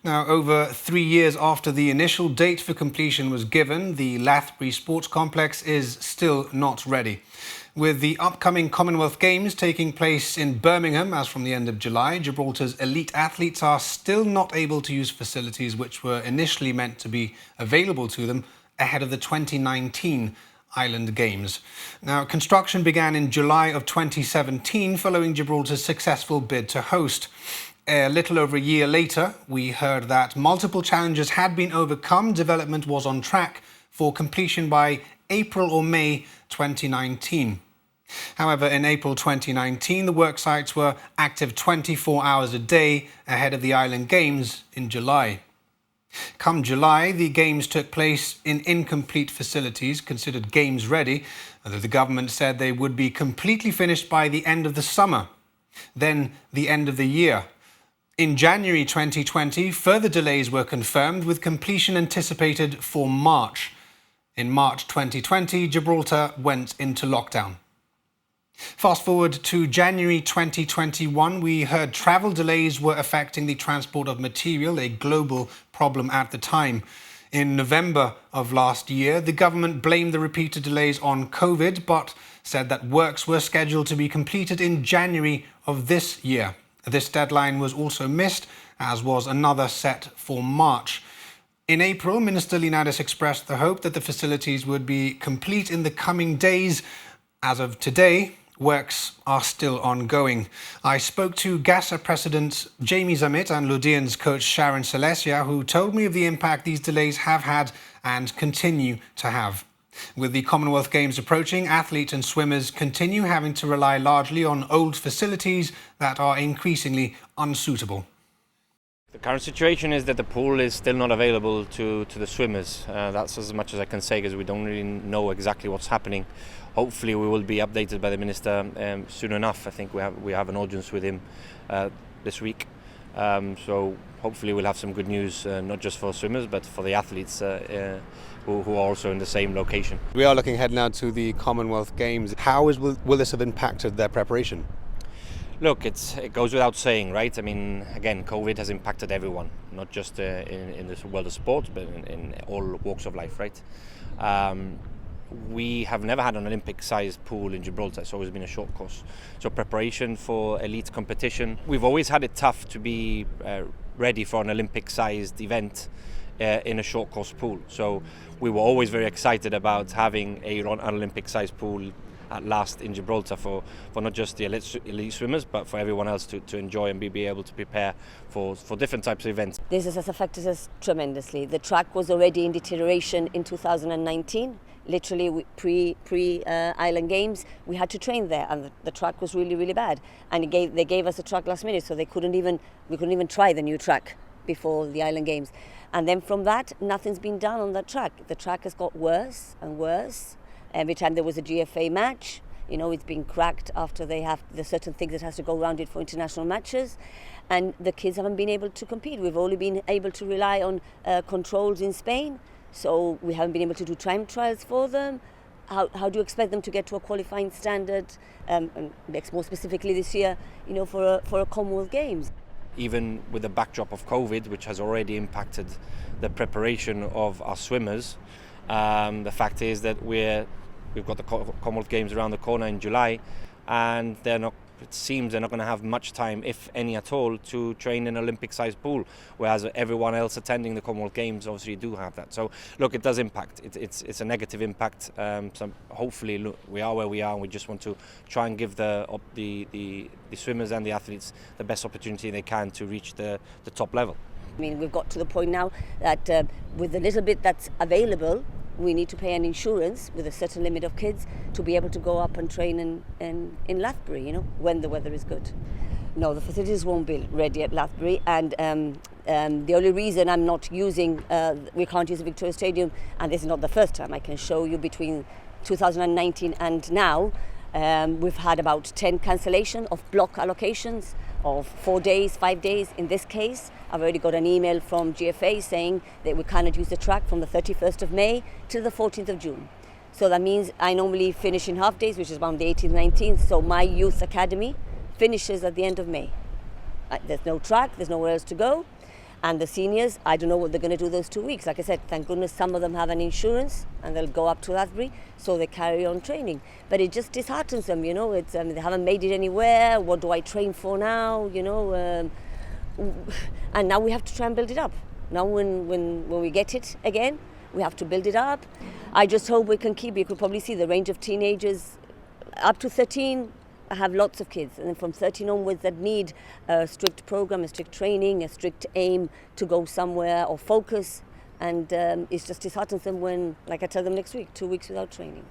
Now, over 3 years after the initial date for completion was given, the Lathbury Sports Complex is still not ready. With the upcoming Commonwealth Games taking place in Birmingham as from the end of July, Gibraltar's elite athletes are still not able to use facilities which were initially meant to be available to them ahead of the 2019 Island Games. Now, construction began in July of 2017 following Gibraltar's successful bid to host. A little over a year later, we heard that multiple challenges had been overcome. Development was on track for completion by April or May 2019. However, in April 2019, the worksites were active 24 hours a day ahead of the Island Games in July. Come July, the Games took place in incomplete facilities considered Games ready, although the government said they would be completely finished by the end of the summer, then the end of the year. In January 2020, further delays were confirmed with completion anticipated for March. In March 2020, Gibraltar went into lockdown. Fast forward to January 2021, we heard travel delays were affecting the transport of material, a global problem at the time. In November of last year, the government blamed the repeated delays on COVID, but said that works were scheduled to be completed in January of this year. This deadline was also missed, as was another set for March. In April, Minister Linares expressed the hope that the facilities would be complete in the coming days. As of today, works are still ongoing. I spoke to GASA President Jamie Zamit and Ludian's coach Sharon Celestia, who told me of the impact these delays have had and continue to have. With the Commonwealth Games approaching, athletes and swimmers continue having to rely largely on old facilities that are increasingly unsuitable. The current situation is that the pool is still not available to the swimmers. That's as much as I can say because we don't really know exactly what's happening. Hopefully we will be updated by the Minister soon enough. I think we have an audience with him this week. So hopefully we'll have some good news, not just for swimmers but for the athletes who are also in the same location. We are looking ahead now to the Commonwealth Games. How will this have impacted their preparation? Look, it goes without saying, right? I mean, again, COVID has impacted everyone, not just in this world of sport, but in all walks of life, right? We have never had an Olympic-sized pool in Gibraltar. It's always been a short course. So preparation for elite competition. We've always had it tough to be ready for an Olympic-sized event in a short course pool. So we were always very excited about having an Olympic-sized pool at last in Gibraltar for not just the elite swimmers but for everyone else to enjoy and be able to prepare for different types of events. This has affected us tremendously. The track was already in deterioration in 2019. Literally pre-Island Games, we had to train there, and the track was really, really bad. And they gave us a track last minute, so we couldn't even try the new track before the Island Games. And then from that, nothing's been done on that track. The track has got worse and worse. Every time there was a GFA match, it's been cracked after they have the certain things that has to go around it for international matches. And the kids haven't been able to compete. We've only been able to rely on controls in Spain. So we haven't been able to do time trials for them. How do you expect them to get to a qualifying standard, and more specifically this year, for a Commonwealth Games? Even with the backdrop of COVID, which has already impacted the preparation of our swimmers, the fact is that we've got the Commonwealth Games around the corner in July, and it seems they're not going to have much time, if any at all, to train in an Olympic-sized pool, whereas everyone else attending the Commonwealth Games obviously do have that. So, look, it does impact. It's a negative impact. So hopefully, look, we are where we are, and we just want to try and give the swimmers and the athletes the best opportunity they can to reach the top level. I mean, we've got to the point now that with the little bit that's available, we need to pay an insurance with a certain limit of kids to be able to go up and train in Lathbury, when the weather is good. No, the facilities won't be ready at Lathbury, and the only reason I'm not using, we can't use the Victoria Stadium, and this is not the first time. I can show you between 2019 and now, we've had about 10 cancellation of block allocations of 4 days, 5 days. In this case, I've already got an email from GFA saying that we cannot use the track from the 31st of May to the 14th of June. So that means I normally finish in half days, which is around the 18th, 19th. So my youth academy finishes at the end of May. There's no track, there's nowhere else to go. And the seniors, I don't know what they're going to do those 2 weeks. Like I said, thank goodness some of them have an insurance and they'll go up to Lathbury, so they carry on training. But it just disheartens them, you know. It's they haven't made it anywhere. What do I train for now, you know? And now we have to try and build it up. Now when we get it again, we have to build it up. I just hope we can keep, you could probably see the range of teenagers up to 13. I have lots of kids, and then from 13 onwards that need a strict program, a strict training, a strict aim to go somewhere or focus. And it's just disheartens them when, like I tell them next week, 2 weeks without training.